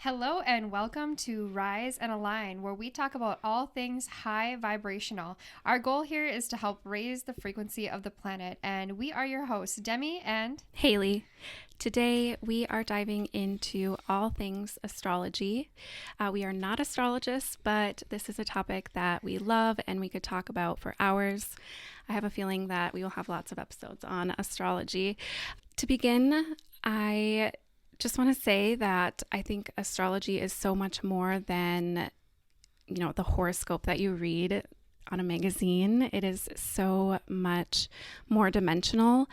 Hello and welcome to Rise and Align, where we talk about all things high vibrational. Our goal here is to help raise the frequency of the planet, and we are your hosts, Demi and Haley. Today we are diving into all things astrology. We are not astrologists, but this is a topic that we love and we could talk about for hours. I have a feeling that we will have lots of episodes on astrology. To begin, I just want to say that I think astrology is so much more than, the horoscope that you read on a magazine. It is so much more dimensional,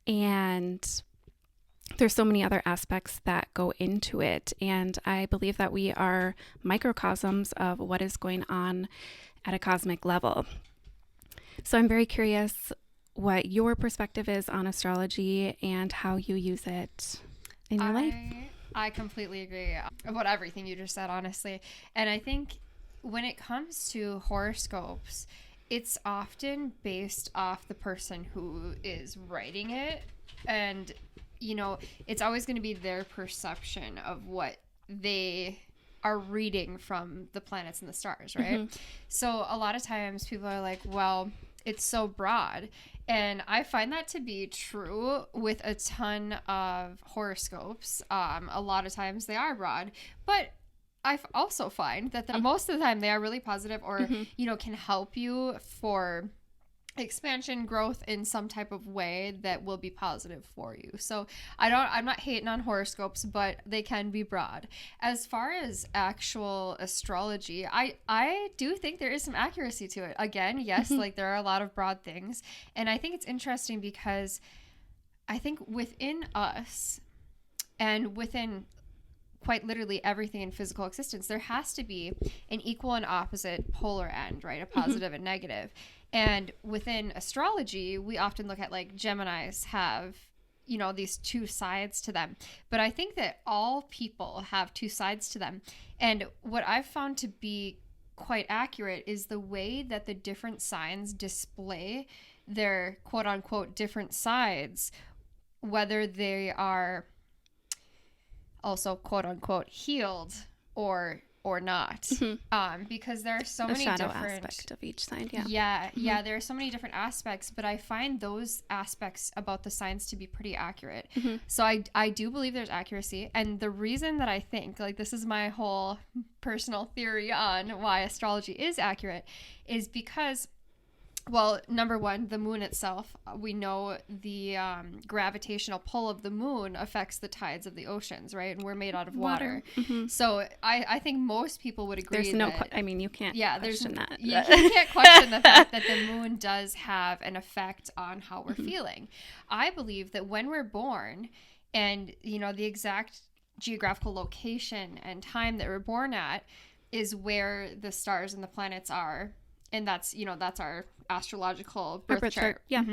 and there's so many other aspects that go into it. And I believe that we are microcosms of what is going on at a cosmic level. So I'm very curious what your perspective is on astrology and how you use it in your life. I completely agree about everything you just said, honestly. And I think when it comes to horoscopes, it's often based off the person who is writing it. And, it's always going to be their perception of what they are reading from the planets and the stars, right? Mm-hmm. So a lot of times people are like, well, it's so broad. And I find that to be true with a ton of horoscopes. A lot of times they are broad, but I also find that most of the time they are really positive or, can help you for expansion, growth in some type of way that will be positive for you. So I'm not hating on horoscopes, but they can be broad. As far as actual astrology, I do think there is some accuracy to it. Again, yes, like there are a lot of broad things. And I think it's interesting because I think within us and within quite literally everything in physical existence, there has to be an equal and opposite polar end, right? A positive and negative. And within astrology, we often look at like Geminis have, these two sides to them. But I think that all people have two sides to them. And what I've found to be quite accurate is the way that the different signs display their quote unquote different sides, whether they are also quote unquote healed or not, because there are so many shadow different aspect of each sign. There are so many different aspects, but I find those aspects about the signs to be pretty accurate. So I do believe there's accuracy, and the reason that I think, like, this is my whole personal theory on why astrology is accurate is because, well, number one, the moon itself, we know the gravitational pull of the moon affects the tides of the oceans, right? And we're made out of water. So I think most people would agree there's no, you can't question that. You can't question the fact that the moon does have an effect on how we're feeling. I believe that when we're born and, the exact geographical location and time that we're born at is where the stars and the planets are. And that's our astrological birth chart. Yeah.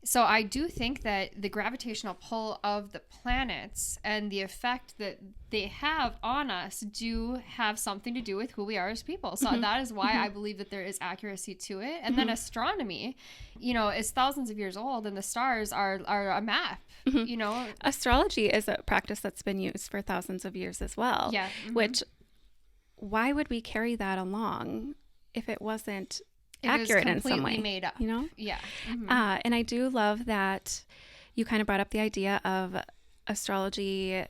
So I do think that the gravitational pull of the planets and the effect that they have on us do have something to do with who we are as people. So that is why I believe that there is accuracy to it. And then astronomy, is thousands of years old, and the stars are a map. Astrology is a practice that's been used for thousands of years as well. Yeah. Which, why would we carry that along if it wasn't accurate in some way? Made up. Yeah. And I do love that you kind of brought up the idea of astrology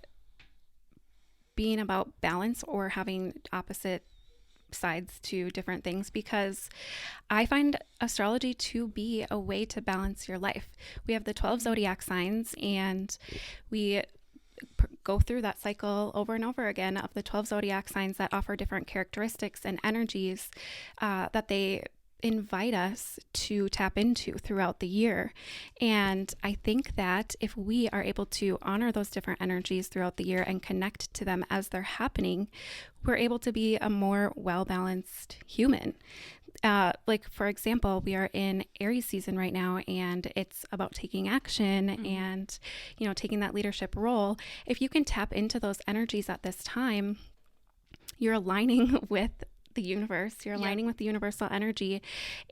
being about balance or having opposite sides to different things, because I find astrology to be a way to balance your life. We have the 12 zodiac signs, and we go through that cycle over and over again of the 12 zodiac signs that offer different characteristics and energies that they invite us to tap into throughout the year. And I think that if we are able to honor those different energies throughout the year and connect to them as they're happening, we're able to be a more well-balanced human. Like, for example, we are in Aries season right now, and it's about taking action and, taking that leadership role. If you can tap into those energies at this time, you're aligning with the universe, you're aligning with the universal energy.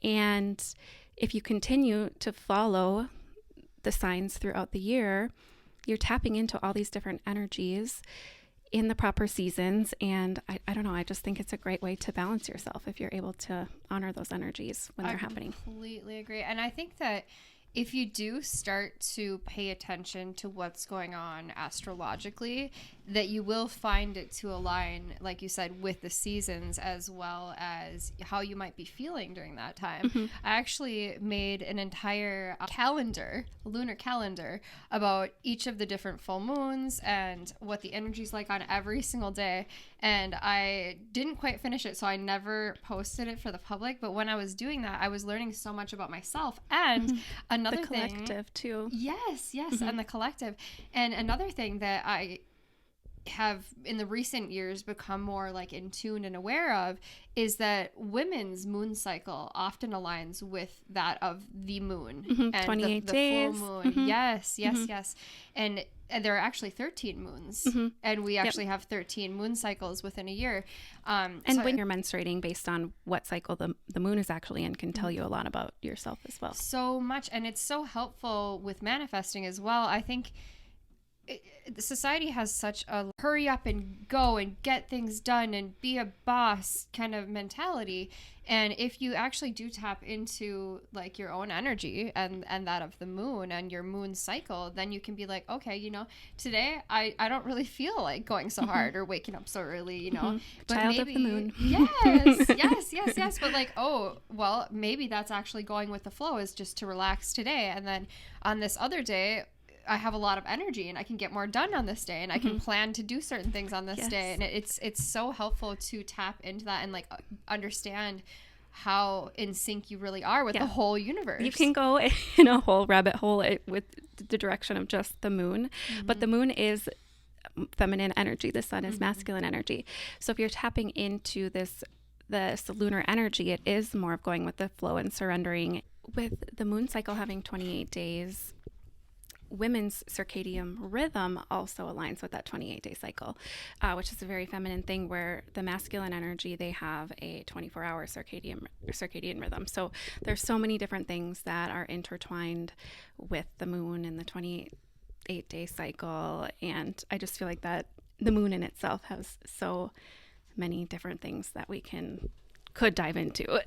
And if you continue to follow the signs throughout the year, you're tapping into all these different energies in the proper seasons. And I don't know, I just think it's a great way to balance yourself if you're able to honor those energies when they're happening. I completely agree. And I think that if you do start to pay attention to what's going on astrologically, that you will find it to align, like you said, with the seasons as well as how you might be feeling during that time. Mm-hmm. I actually made an entire calendar, a lunar calendar, about each of the different full moons and what the energy's like on every single day. And I didn't quite finish it, so I never posted it for the public. But when I was doing that, I was learning so much about myself. And Mm-hmm. another The collective too. Yes, Mm-hmm. and the collective. And another thing that I have in the recent years become more like in tune and aware of is that women's moon cycle often aligns with that of the moon. Mm-hmm. And 28 the days. full moon. Mm-hmm. Yes. Mm-hmm. And there are actually 13 moons. Mm-hmm. And we actually have 13 moon cycles within a year. And so when you're menstruating, based on what cycle the moon is actually in, can tell you a lot about yourself as well. so much, and it's so helpful with manifesting as well. I think society has such a hurry up and go and get things done and be a boss kind of mentality. And if you actually do tap into like your own energy and that of the moon and your moon cycle, then you can be like, okay, you know, today I don't really feel like going so hard or waking up so early, you know. Mm-hmm. But Child maybe, of the moon. yes. But like, oh, well, maybe that's actually going with the flow, is just to relax today. And then on this other day, I have a lot of energy and I can get more done on this day, and I can plan to do certain things on this day. And it's so helpful to tap into that and like understand how in sync you really are with the whole universe. You can go in a whole rabbit hole with the direction of just the moon, but the moon is feminine energy. The sun is masculine energy. So if you're tapping into this lunar energy, it is more of going with the flow and surrendering. With the moon cycle having 28 days, women's circadian rhythm also aligns with that 28-day cycle, which is a very feminine thing, where the masculine energy, they have a 24-hour circadian rhythm. So there's so many different things that are intertwined with the moon and the 28-day cycle. And I just feel like that the moon in itself has so many different things that we could dive into.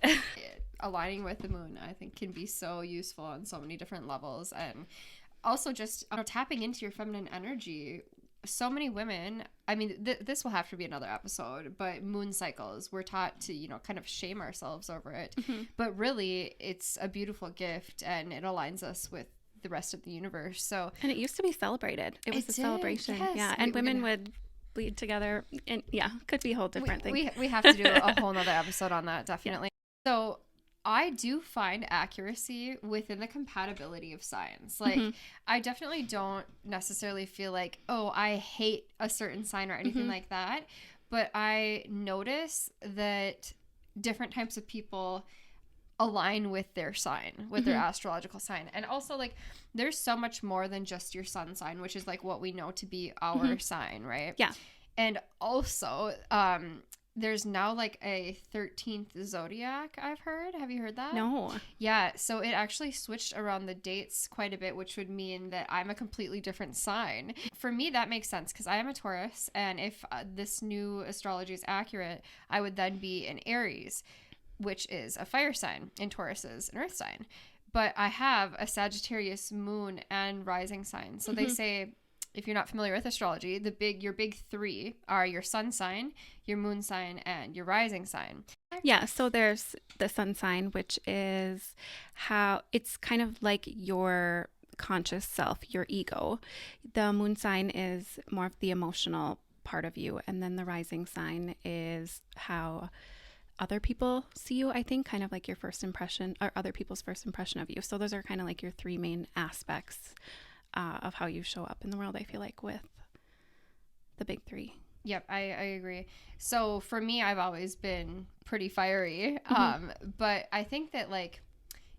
Aligning with the moon, I think, can be so useful on so many different levels. And also just tapping into your feminine energy. So many women, I mean, this will have to be another episode, but moon cycles, we're taught to, you know, kind of shame ourselves over it. But really, it's a beautiful gift, and it aligns us with the rest of the universe. So, and it used to be celebrated. It was a celebration. Yes. Yeah. And women would bleed together, and could be a whole different thing. We have to do a whole nother episode on that, definitely. So I do find accuracy within the compatibility of signs. Like, I definitely don't necessarily feel like, oh, I hate a certain sign or anything like that. But I notice that different types of people align with their sign, with their astrological sign. And also, like, there's so much more than just your sun sign, which is like what we know to be our sign, right? Yeah. And also, there's now like a 13th zodiac, I've heard. Have you heard that? No. Yeah. So it actually switched around the dates quite a bit, which would mean that I'm a completely different sign. For me, that makes sense because I am a Taurus. And if this new astrology is accurate, I would then be an Aries, which is a fire sign, and Taurus is an earth sign. But I have a Sagittarius moon and rising sign. So they say, if you're not familiar with astrology, your big three are your sun sign, your moon sign, and your rising sign. Yeah, so there's the sun sign, which is how it's kind of like your conscious self, your ego. The moon sign is more of the emotional part of you, and then the rising sign is how other people see you, I think, kind of like your first impression, or other people's first impression of you. So those are kind of like your three main aspects of how you show up in the world, I feel like, with the big three. Yep, I agree. So for me, I've always been pretty fiery. But I think that like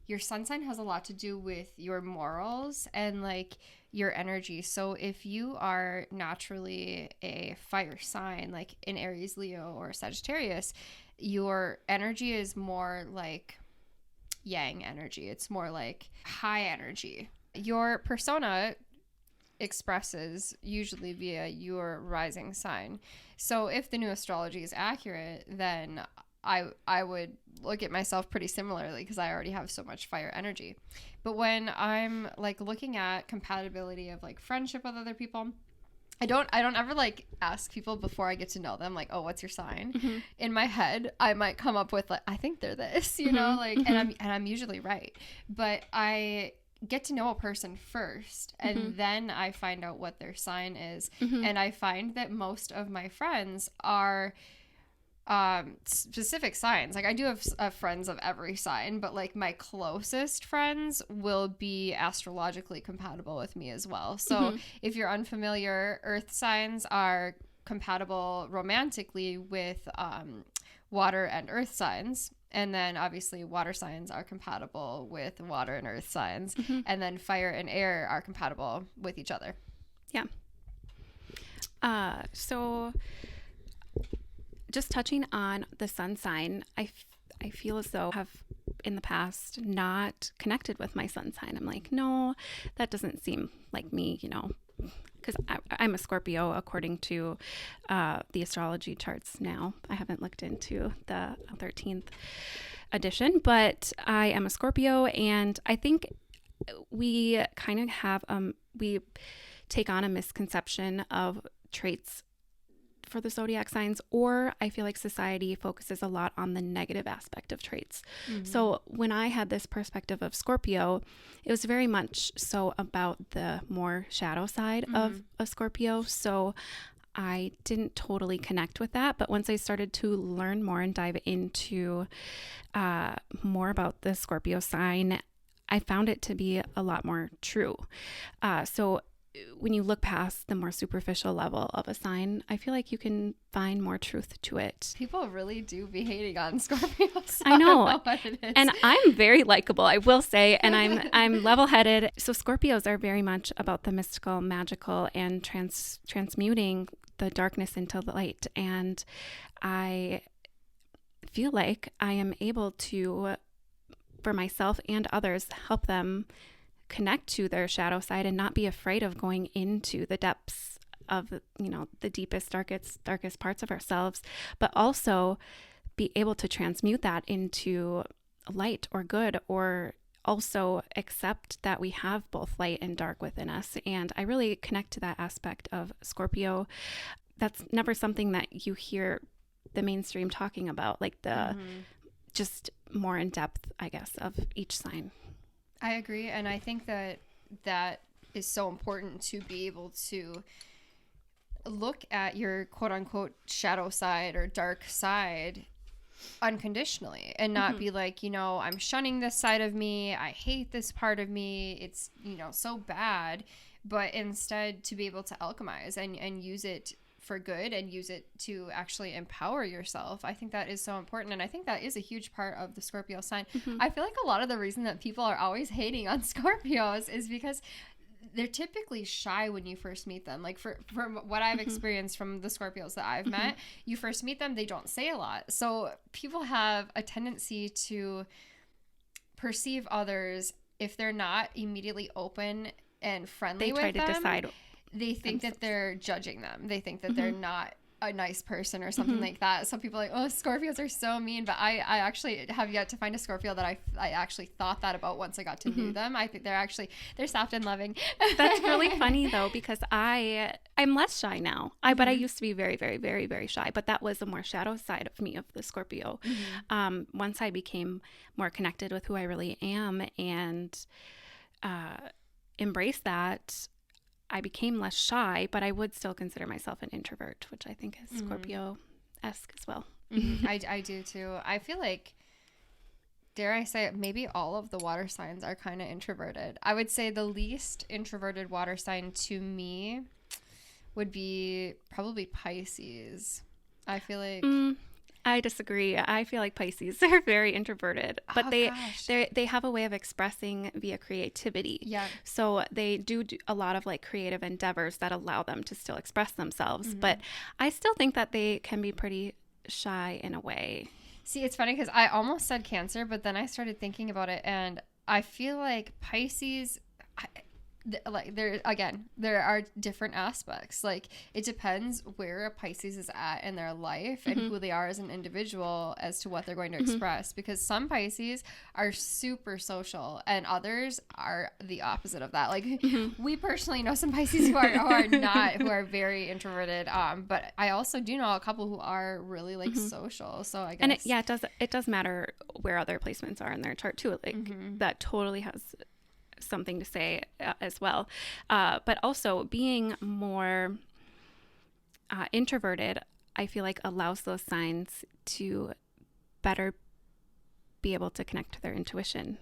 your sun sign has a lot to do with your morals and like your energy. So if you are naturally a fire sign, like an Aries, Leo, or Sagittarius, your energy is more like yang energy. It's more like high energy. Your persona expresses usually via your rising sign. So if the new astrology is accurate, then I would look at myself pretty similarly because I already have so much fire energy. But when I'm like looking at compatibility of like friendship with other people, I don't ever like ask people before I get to know them, like, oh, what's your sign? Mm-hmm. In my head, I might come up with like, I think they're this, you know, like, and I'm usually right. But I get to know a person first, and then I find out what their sign is. And I find that most of my friends are specific signs. Like I do have friends of every sign, but like my closest friends will be astrologically compatible with me as well. So if you're unfamiliar, earth signs are compatible romantically with water and earth signs, and then obviously water signs are compatible with water and earth signs, and then fire and air are compatible with each other. Yeah. So just touching on the sun sign, I feel as though I have in the past not connected with my sun sign. I'm like, no, that doesn't seem like me, you know, because I'm a Scorpio according to the astrology charts now. I haven't looked into the 13th edition, but I am a Scorpio, and I think we kind of have, we take on a misconception of traits for the zodiac signs, or I feel like society focuses a lot on the negative aspect of traits. So when I had this perspective of Scorpio, it was very much so about the more shadow side of a Scorpio. So I didn't totally connect with that. But once I started to learn more and dive into more about the Scorpio sign, I found it to be a lot more true. So when you look past the more superficial level of a sign, I feel like you can find more truth to it. People really do be hating on Scorpios. I know. I don't know what it is. And I'm very likable, I will say, and I'm level-headed. So Scorpios are very much about the mystical, magical, and transmuting the darkness into the light. And I feel like I am able to, for myself and others, help them connect to their shadow side and not be afraid of going into the depths of, you know, the deepest, darkest parts of ourselves, but also be able to transmute that into light or good, or also accept that we have both light and dark within us. And I really connect to that aspect of Scorpio. That's never something that you hear the mainstream talking about, like the just more in depth, I guess, of each sign. I agree, and I think that is so important to be able to look at your quote-unquote shadow side or dark side unconditionally and not be like, you know, I'm shunning this side of me, I hate this part of me, it's, you know, so bad, but instead to be able to alchemize and use it for good and use it to actually empower yourself. I think that is so important, and I think that is a huge part of the Scorpio sign. I feel like a lot of the reason that people are always hating on Scorpios is because they're typically shy when you first meet them. Like from what I've experienced from the Scorpios that I've met, you first meet them, they don't say a lot. So people have a tendency to perceive others, if they're not immediately open and friendly with them, they try to decide. They think that they're judging them. They think that they're not a nice person or something like that. So people are like, oh, Scorpios are so mean. But I actually have yet to find a Scorpio that I actually thought that about once I got to know them. I think they're soft and loving. That's really funny though, because I'm less shy now. But I used to be very, very, very, very shy. But that was a more shadow side of me, of the Scorpio. Once I became more connected with who I really am and embraced that, I became less shy, but I would still consider myself an introvert, which I think is Scorpio-esque as well. I do too. I feel like, dare I say it, maybe all of the water signs are kind of introverted. I would say the least introverted water sign to me would be probably Pisces. I feel like... I disagree. I feel like Pisces are very introverted, but they have a way of expressing via creativity. Yeah. So they do a lot of like creative endeavors that allow them to still express themselves. But I still think that they can be pretty shy in a way. See, it's funny because I almost said Cancer, but then I started thinking about it, and I feel like Pisces... like there are different aspects. Like it depends where a Pisces is at in their life and who they are as an individual as to what they're going to express, because some Pisces are super social and others are the opposite of that. Like we personally know some Pisces who are not, who are very introverted, but I also do know a couple who are really like social. So I guess, and it does matter where other placements are in their chart too. Like that totally has something to say as well. But also being more introverted, I feel like allows those signs to better be able to connect to their intuition.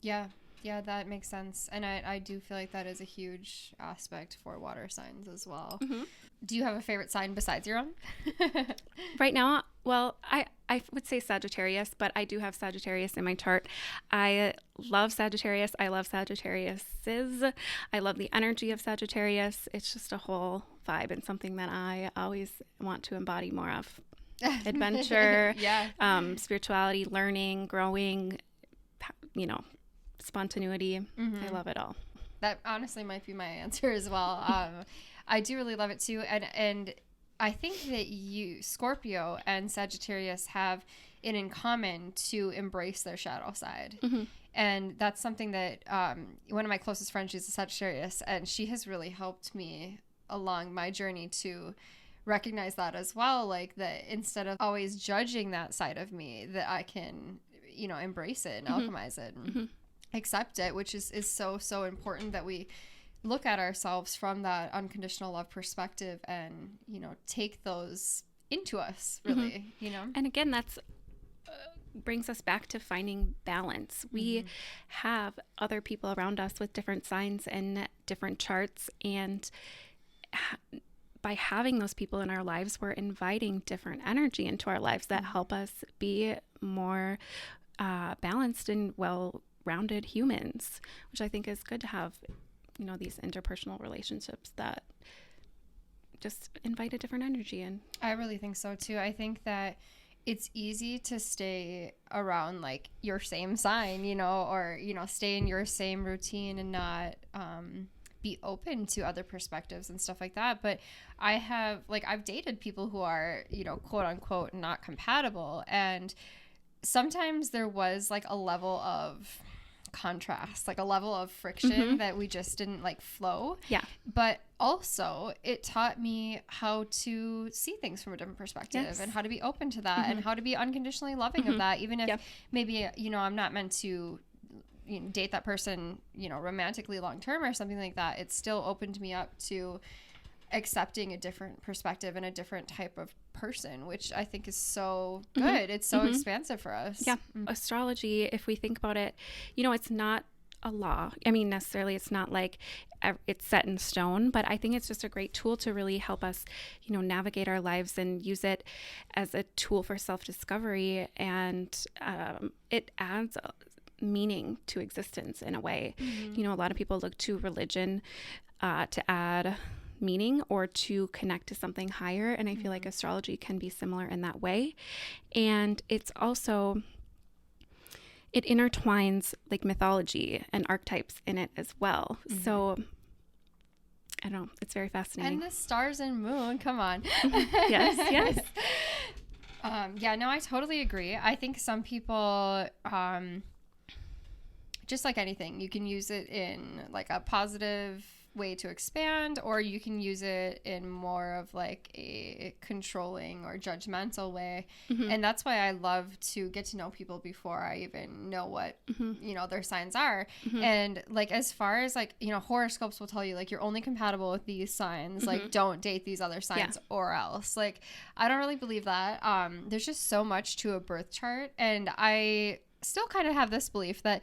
Yeah, that makes sense. And I do feel like that is a huge aspect for water signs as well. Do you have a favorite sign besides your own? Right now, well, I would say Sagittarius, but I do have Sagittarius in my chart. I love Sagittarius. I love Sagittariuses. I love the energy of Sagittarius. It's just a whole vibe and something that I always want to embody more of. Adventure, spirituality, learning, growing, spontaneity. I love it all. That honestly might be my answer as well. I do really love it too. And I think that Scorpio and Sagittarius have it in common to embrace their shadow side. And that's something that one of my closest friends, she's a Sagittarius, and she has really helped me along my journey to recognize that as well. Like that instead of always judging that side of me, that I can, embrace it and alchemize it and accept it, which is so important, that we look at ourselves from that unconditional love perspective and, take those into us, really, And again, that's brings us back to finding balance. We have other people around us with different signs and different charts, and by having those people in our lives, we're inviting different energy into our lives that help us be more balanced and well-rounded humans, which I think is good to have, these interpersonal relationships that just invite a different energy in. I really think so too. I think that it's easy to stay around like your same sign, or, stay in your same routine and not be open to other perspectives and stuff like that. But I've dated people who are, quote unquote, not compatible. And sometimes there was like a level of contrast, like a level of friction that we just didn't like flow. Yeah. But also it taught me how to see things from a different perspective and how to be open to that and how to be unconditionally loving of that, even if maybe, I'm not meant to date that person, romantically long term or something like that. It still opened me up to accepting a different perspective and a different type of person, which I think is so good. It's so expansive for us. Yeah. Astrology, if we think about it, it's not a law. I mean, necessarily it's not like it's set in stone, but I think it's just a great tool to really help us, navigate our lives and use it as a tool for self-discovery. And it adds meaning to existence in a way. A lot of people look to religion to add meaning or to connect to something higher, and I feel like astrology can be similar in that way. And it's also, it intertwines like mythology and archetypes in it as well. So I don't know, it's very fascinating. And the stars and moon, come on. yes no, I totally agree. I think some people just like anything, you can use it in like a positive way to expand, or you can use it in more of like a controlling or judgmental way. And that's why I love to get to know people before I even know what their signs are. And like as far as like horoscopes will tell you like you're only compatible with these signs, like don't date these other signs or else. Like I don't really believe that. There's just so much to a birth chart, and I still kind of have this belief that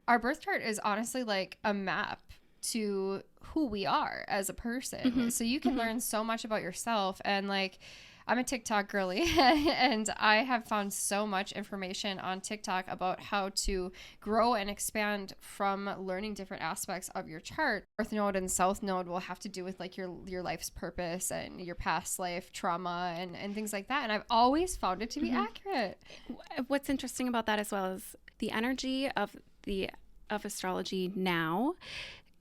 our birth chart is honestly like a map to who we are as a person. So you can learn so much about yourself. And like I'm a TikTok girly and I have found so much information on TikTok about how to grow and expand from learning different aspects of your chart. North node and south node will have to do with like your life's purpose and your past life trauma and things like that. And I've always found it to be accurate. What's interesting about that as well is the energy of astrology now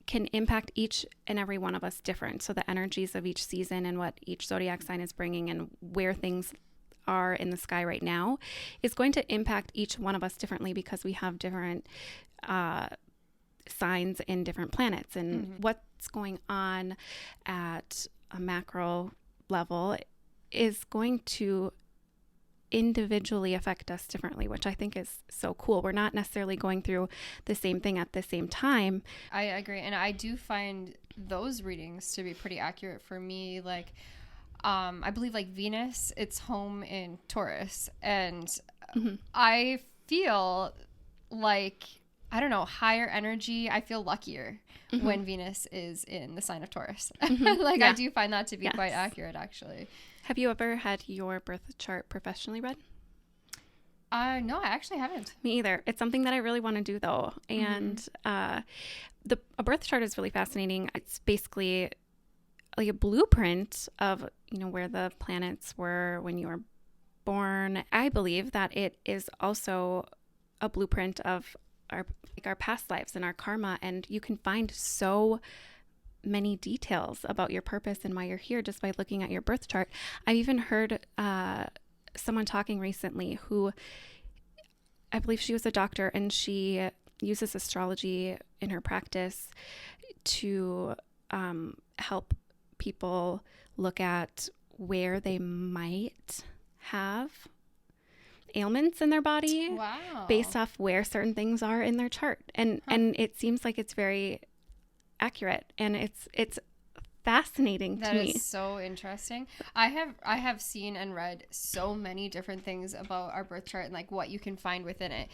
can impact each and every one of us different. So the energies of each season and what each zodiac sign is bringing and where things are in the sky right now is going to impact each one of us differently because we have different signs in different planets. And what's going on at a macro level is going to individually affect us differently, which I think is so cool. We're not necessarily going through the same thing at the same time. I agree. And I do find those readings to be pretty accurate for me. Like, I believe like Venus, it's home in Taurus. And I feel like, I don't know, higher energy. I feel luckier when Venus is in the sign of Taurus. Like, I do find that to be quite accurate, actually. Have you ever had your birth chart professionally read? No, I actually haven't. Me either. It's something that I really want to do, though. And a birth chart is really fascinating. It's basically like a blueprint of, you know, where the planets were when you were born. I believe that it is also a blueprint of our past lives and our karma. And you can find so many details about your purpose and why you're here just by looking at your birth chart. I've even heard someone talking recently who, I believe she was a doctor, and she uses astrology in her practice to help people look at where they might have ailments in their body based off where certain things are in their chart. And it seems like it's very accurate, and it's fascinating to me. That is so interesting. I have seen and read so many different things about our birth chart and like what you can find within it.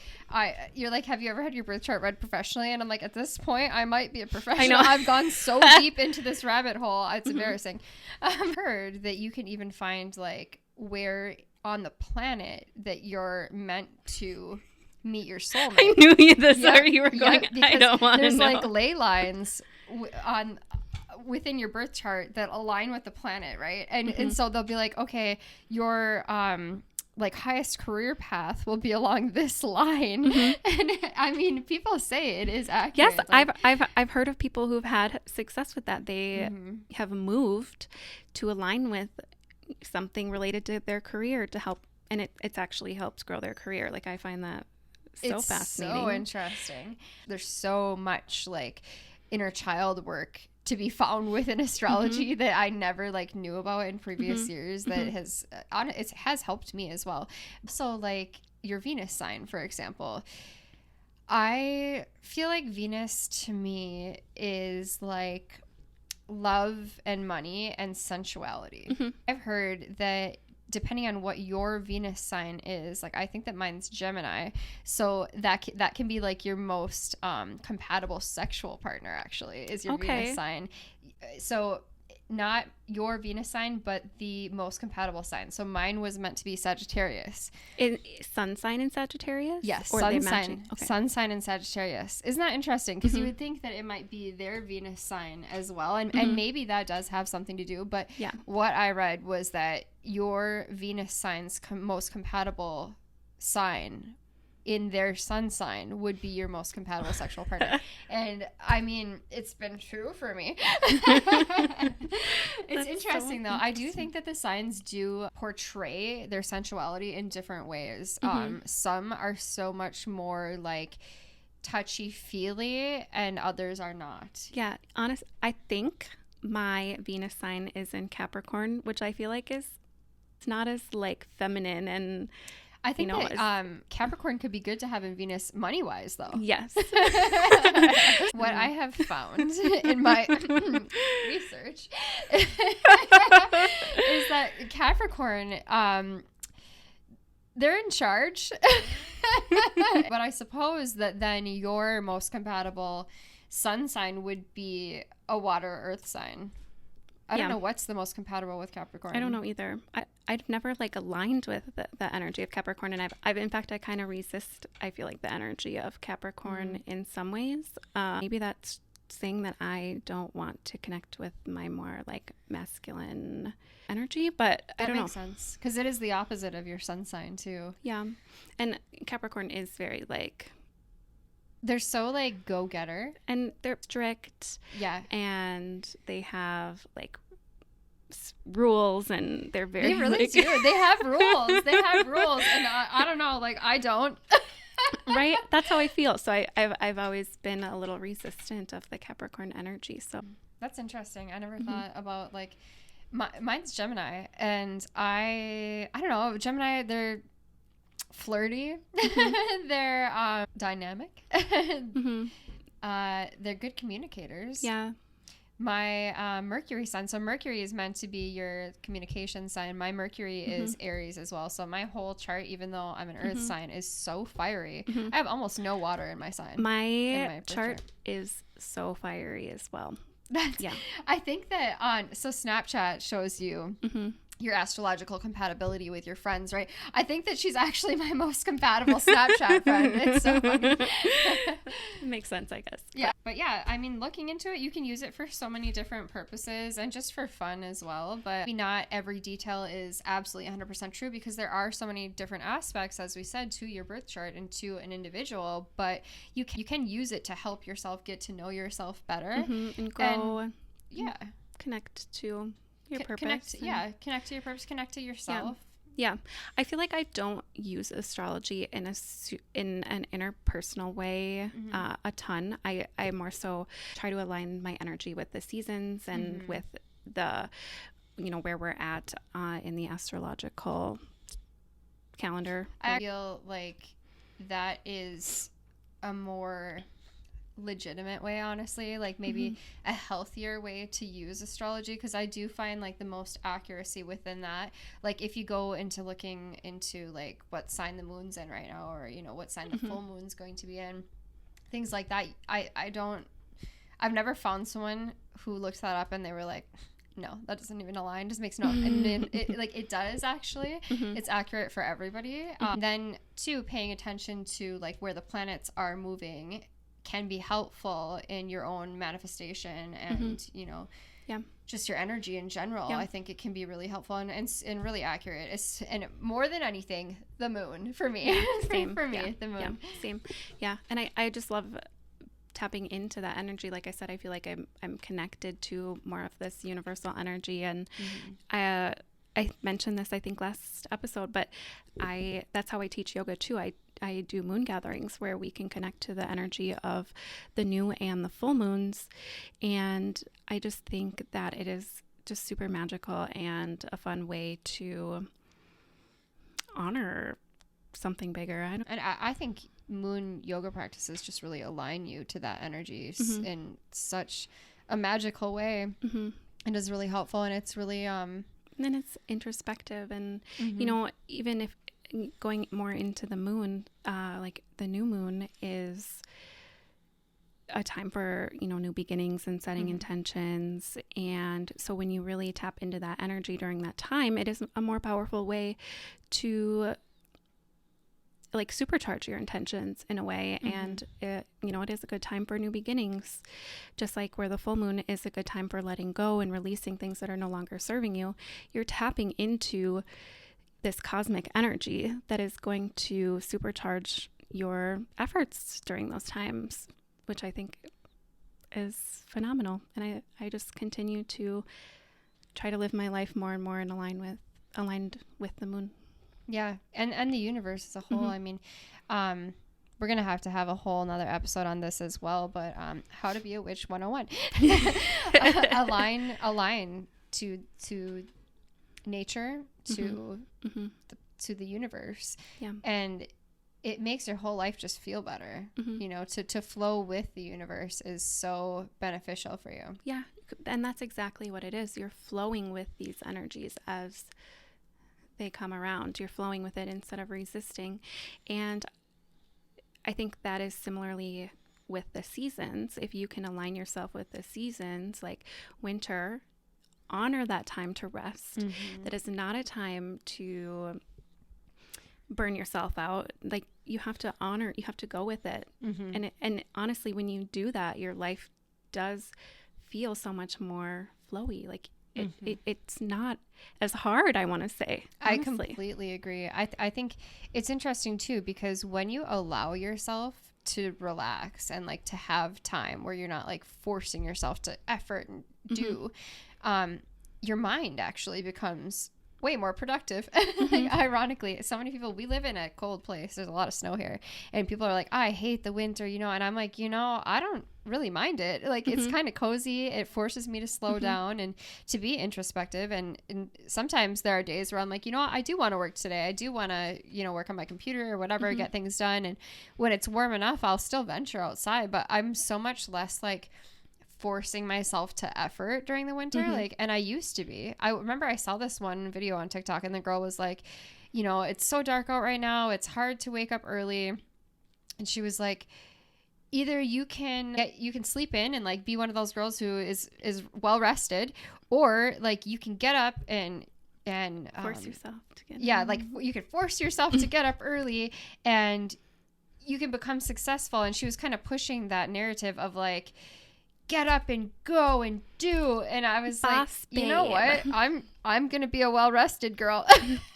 You're like, have you ever had your birth chart read professionally? And I'm like, at this point, I might be a professional. I know. I've gone so deep into this rabbit hole. It's embarrassing. I've heard that you can even find like where on the planet that you're meant to meet your soulmate. I knew that's where you were going. I don't want to know. There's like ley lines within your birth chart that align with the planet, right? And so they'll be like, okay, your like highest career path will be along this line. And I mean, people say it is accurate. Yes, like, I've heard of people who've had success with that. They have moved to align with something related to their career to help, and it's actually helps grow their career. Like, I find that so fascinating. So interesting. There's so much like inner child work to be found within astrology that I never like knew about in previous years that it has helped me as well. So like your Venus sign, for example, I feel like Venus to me is like love and money and sensuality. I've heard that depending on what your Venus sign is, like I think that mine's Gemini, so that can be like your most compatible sexual partner actually is your Venus sign. So not your Venus sign, but the most compatible sign. So mine was meant to be Sagittarius. Sun sign in Sagittarius? Yes, or sun sign. Okay. Sun sign in Sagittarius. Isn't that interesting? Because you would think that it might be their Venus sign as well. And maybe that does have something to do. But what I read was that your Venus sign's most compatible sign in their sun sign would be your most compatible sexual partner. And I mean, it's been true for me. It's interesting though. I do think that the signs do portray their sensuality in different ways. Some are so much more like touchy-feely and others are not. Yeah, I think my Venus sign is in Capricorn, which I feel like it's not as like feminine, and I think that Capricorn could be good to have in Venus money-wise, though. Yes. What I have found in my research is that Capricorn, they're in charge. But I suppose that then your most compatible sun sign would be a water earth sign. I don't know what's the most compatible with Capricorn. I don't know either. I've never like aligned with the energy of Capricorn, and I've in fact I kind of resist. I feel like the energy of Capricorn in some ways. Maybe that's saying that I don't want to connect with my more like masculine energy, but I don't know. That makes sense because it is the opposite of your sun sign too. Yeah, and Capricorn is very like They're so like go-getter. And they're strict. Yeah. And they have like rules, and they're very They really like, do. They have rules. They have rules. And I don't know, like I don't. right? That's how I feel. So I've always been a little resistant of the Capricorn energy. So that's interesting. I never thought about like mine's Gemini, and I don't know, Gemini, they're flirty. They're dynamic. They're good communicators. Yeah. My Mercury sign, so Mercury is meant to be your communication sign. My Mercury is Aries as well. So my whole chart, even though I'm an earth sign, is so fiery. I have almost no water in my sign. My chart is so fiery as well. Yeah. I think that so Snapchat shows you your astrological compatibility with your friends, right? I think that she's actually my most compatible Snapchat friend. It's so funny. Makes sense, I guess. Yeah. But yeah, I mean, looking into it, you can use it for so many different purposes and just for fun as well. But not every detail is absolutely 100% true, because there are so many different aspects, as we said, to your birth chart and to an individual. But you can use it to help yourself get to know yourself better and grow. And, yeah. Connect to your purpose. Connect to your purpose, connect to yourself. Yeah. I feel like I don't use astrology in an interpersonal way a ton. I more so try to align my energy with the seasons and with the, where we're at in the astrological calendar. I feel like that is a more legitimate way, honestly, like maybe a healthier way to use astrology, because I do find like the most accuracy within that, like if you go into looking into like what sign the moon's in right now, or what sign the full moon's going to be in, things like that, I've never found someone who looked that up and they were like, no, that doesn't even align, just makes no and it does actually. It's accurate for everybody. Then too, paying attention to like where the planets are moving can be helpful in your own manifestation and just your energy in general. I think it can be really helpful and really accurate. And more than anything, the moon for me. Same. For me, the moon. Yeah. Same. Yeah. And I just love tapping into that energy. Like I said, I feel like I'm connected to more of this universal energy, and I mentioned this I think last episode, but that's how I teach yoga too. I do moon gatherings where we can connect to the energy of the new and the full moons. And I just think that it is just super magical and a fun way to honor something bigger. I think moon yoga practices just really align you to that energy in such a magical way. It is really helpful, and it's really and then it's introspective, and even if going more into the moon, like the new moon is a time for new beginnings and setting intentions. And so when you really tap into that energy during that time, it is a more powerful way to like supercharge your intentions in a way. And it is a good time for new beginnings, just like where the full moon is a good time for letting go and releasing things that are no longer serving you. You're tapping into this cosmic energy that is going to supercharge your efforts during those times, which I think is phenomenal. And I just continue to try to live my life more and more in aligned with the moon. Yeah. And the universe as a whole. I mean, we're going to have a whole another episode on this as well, but how to be a witch 101. align to nature, to the universe. Yeah. And it makes your whole life just feel better. To flow with the universe is so beneficial for you. Yeah. And that's exactly what it is. You're flowing with these energies as they come around. You're flowing with it instead of resisting. And I think that is similarly with the seasons. If you can align yourself with the seasons, like winter, honor that time to rest. That is not a time to burn yourself out. Like you have to go with it. And honestly, when you do that, your life does feel so much more flowy. Like it's not as hard, I want to say. Honestly. I completely agree. I think it's interesting too, because when you allow yourself to relax and like to have time where you're not like forcing yourself to effort and do, your mind actually becomes way more productive. Like, ironically, so many people, we live in a cold place, there's a lot of snow here, and people are like, I hate the winter, you know, and I'm like, you know, I don't really mind it. Like, it's kind of cozy. It forces me to slow down and to be introspective, and sometimes there are days where I'm like, you know what, I do want to work today, I do want to, you know, work on my computer or whatever, get things done, and when it's warm enough, I'll still venture outside. But I'm so much less like forcing myself to effort during the winter. Like, and I used to be. I remember I saw this one video on TikTok, and the girl was like, you know, it's so dark out right now, it's hard to wake up early, and she was like, either you can sleep in and like be one of those girls who is well rested, or like you can get up and Force yourself to get like you can force yourself to get up early and you can become successful. And she was kind of pushing that narrative of like, get up and go and do. And I was like, you know what? I'm going to be a well-rested girl.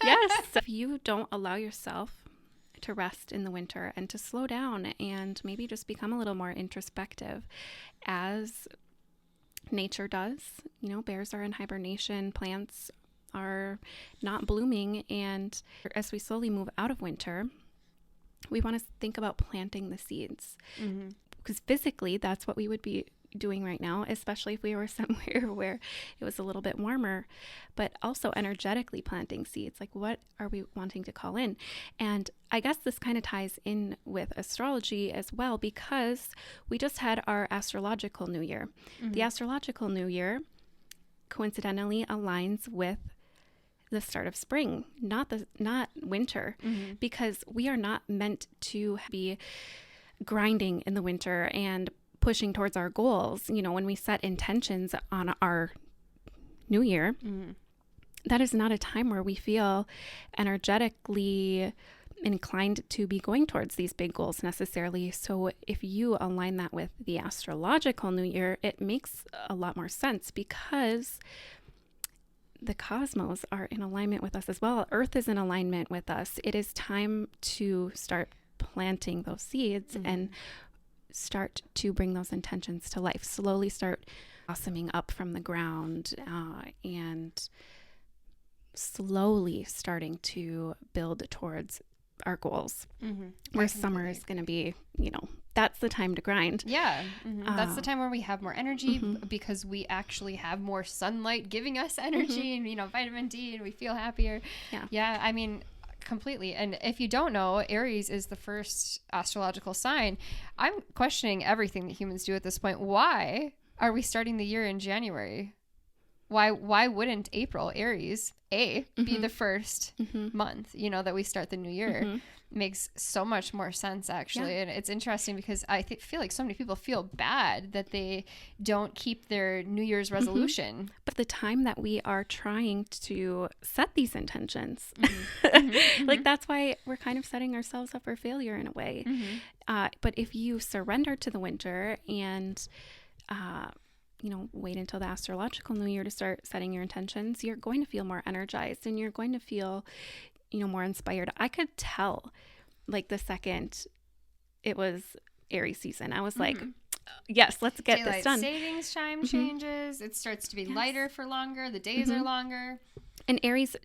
Yes. If you don't allow yourself to rest in the winter and to slow down and maybe just become a little more introspective as nature does, you know, bears are in hibernation, plants are not blooming. And as we slowly move out of winter, we want to think about planting the seeds, because physically that's what we would be doing right now, especially if we were somewhere where it was a little bit warmer, but also energetically planting seeds. Like, what are we wanting to call in? And I guess this kind of ties in with astrology as well, because we just had our astrological new year. The astrological new year coincidentally aligns with the start of spring, not winter, because we are not meant to be grinding in the winter and pushing towards our goals. You know, when we set intentions on our new year, that is not a time where we feel energetically inclined to be going towards these big goals necessarily. So if you align that with the astrological new year, it makes a lot more sense, because the cosmos are in alignment with us as well. Earth is in alignment with us. It is time to start planting those seeds and start to bring those intentions to life, slowly start blossoming up from the ground, and slowly starting to build towards our goals. Where summer is going to be, you know, that's the time to grind. That's the time where we have more energy, because we actually have more sunlight giving us energy, and, you know, vitamin D, and we feel happier. I mean, completely. And if you don't know, Aries is the first astrological sign. I'm questioning everything that humans do at this point. Why are we starting the year in January? Why wouldn't April, Aries, be the first month, you know, that we start the new year? Makes so much more sense, actually. And it's interesting because I feel like so many people feel bad that they don't keep their New Year's resolution. But the time that we are trying to set these intentions, like, that's why we're kind of setting ourselves up for failure in a way. But if you surrender to the winter and, you know, wait until the astrological new year to start setting your intentions, you're going to feel more energized and you're going to feel, you know, more inspired. I could tell, like, the second it was Aries season, I was like, yes, let's get Daylight this done. Savings time changes. It starts to be lighter for longer. The days are longer. And Aries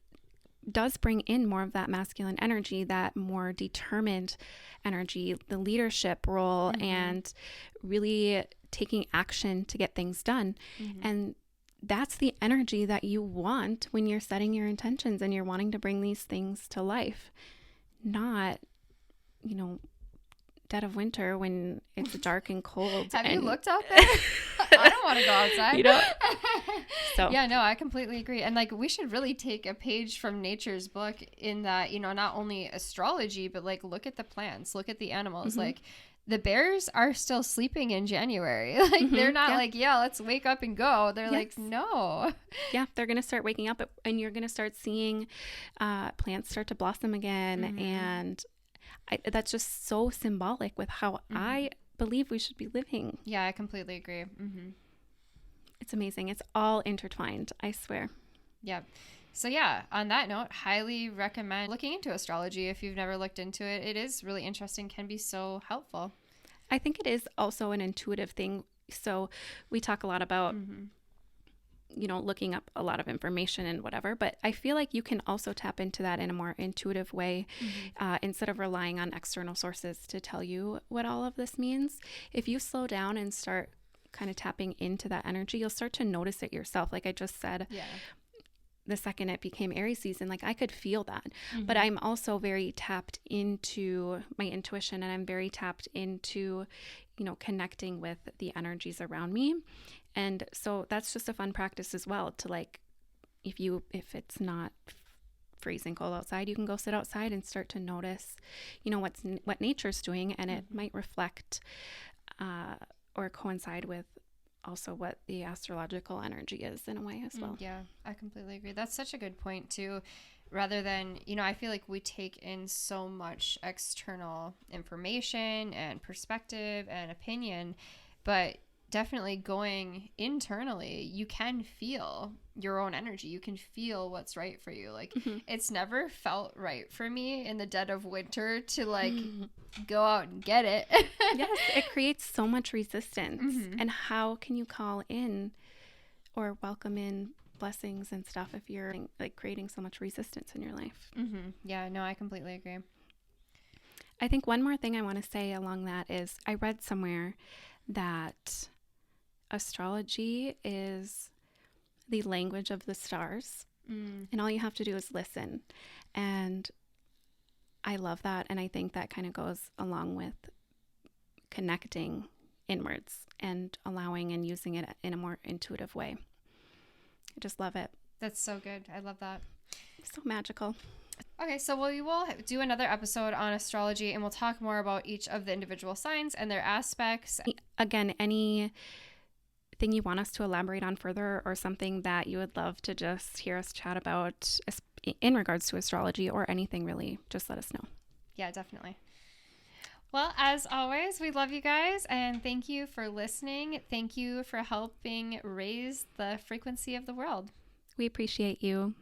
does bring in more of that masculine energy, that more determined energy, the leadership role, and really taking action to get things done. And that's the energy that you want when you're setting your intentions and you're wanting to bring these things to life. Not, you know, dead of winter when it's dark and cold. Have you looked out there? I don't want to go outside. You know? So yeah, no, I completely agree. And like, we should really take a page from nature's book in that, you know, not only astrology, but like, look at the plants, look at the animals. Like, the bears are still sleeping in January. Like, they're not like, yeah, let's wake up and go. They're like, no. Yeah, they're going to start waking up, and you're going to start seeing plants start to blossom again. And that's just so symbolic with how I believe we should be living. Yeah, I completely agree. It's amazing. It's all intertwined, I swear. Yeah. So yeah, on that note, highly recommend looking into astrology if you've never looked into it. It is really interesting, can be so helpful. I think it is also an intuitive thing. So we talk a lot about, looking up a lot of information and whatever, but I feel like you can also tap into that in a more intuitive way, instead of relying on external sources to tell you what all of this means. If you slow down and start kind of tapping into that energy, you'll start to notice it yourself. Like I just said, the second it became Aries season, like I could feel that. But I'm also very tapped into my intuition, and I'm very tapped into, connecting with the energies around me. And so that's just a fun practice as well, to like, if it's not freezing cold outside, you can go sit outside and start to notice, what nature's doing, and it might reflect or coincide with also what the astrological energy is in a way as well. Yeah, I completely agree. That's such a good point too. Rather than, I feel like we take in so much external information and perspective and opinion, but definitely going internally, you can feel your own energy. You can feel what's right for you. Like it's never felt right for me in the dead of winter to like go out and get it. Yes, it creates so much resistance. And how can you call in or welcome in blessings and stuff if you're like creating so much resistance in your life? Yeah, no, I completely agree. I think one more thing I want to say along that is I read somewhere that astrology is the language of the stars, and all you have to do is listen. And I love that, and I think that kind of goes along with connecting inwards and allowing and using it in a more intuitive way. I just love it. That's so good. I love that. So magical. Okay, so we will do another episode on astrology, and we'll talk more about each of the individual signs and their aspects. Again, anything you want us to elaborate on further, or something that you would love to just hear us chat about in regards to astrology or anything really, just let us know. Yeah, definitely. Well, as always, we love you guys, and thank you for listening. Thank you for helping raise the frequency of the world. We appreciate you.